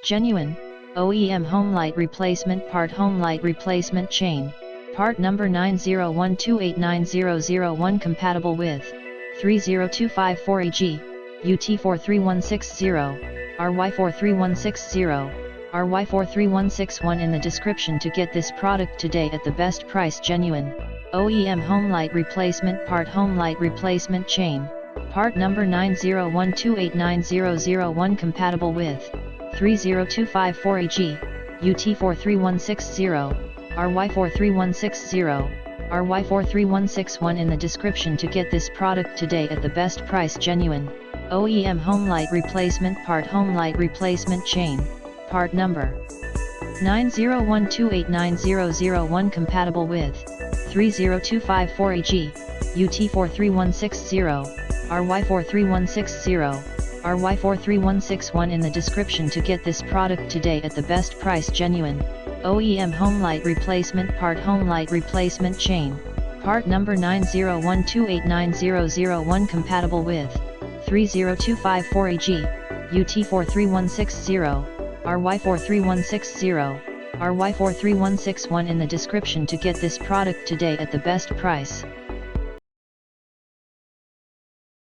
Genuine, OEM Homelite Replacement Part Homelite Replacement Chain, part number 901289001 compatible with 30254EG, UT-43160, RY43160, RY43161 in the description to get this product today at the best price. Genuine, OEM Homelite Replacement Part Homelite Replacement Chain, part number 901289001 compatible with 30254EG, UT-43160, RY43160, RY43161 in the description to get this product today at the best price. Genuine, OEM Homelite Replacement Part Homelite Replacement Chain, part number 901289001 compatible with 30254EG, UT-43160, RY43160, RY43161 in the description to get this product today at the best price. Genuine, OEM Homelite Replacement Part Homelite Replacement Chain, part number 901289001 compatible with 30254EG, UT-43160, RY43160, RY43161 in the description to get this product today at the best price.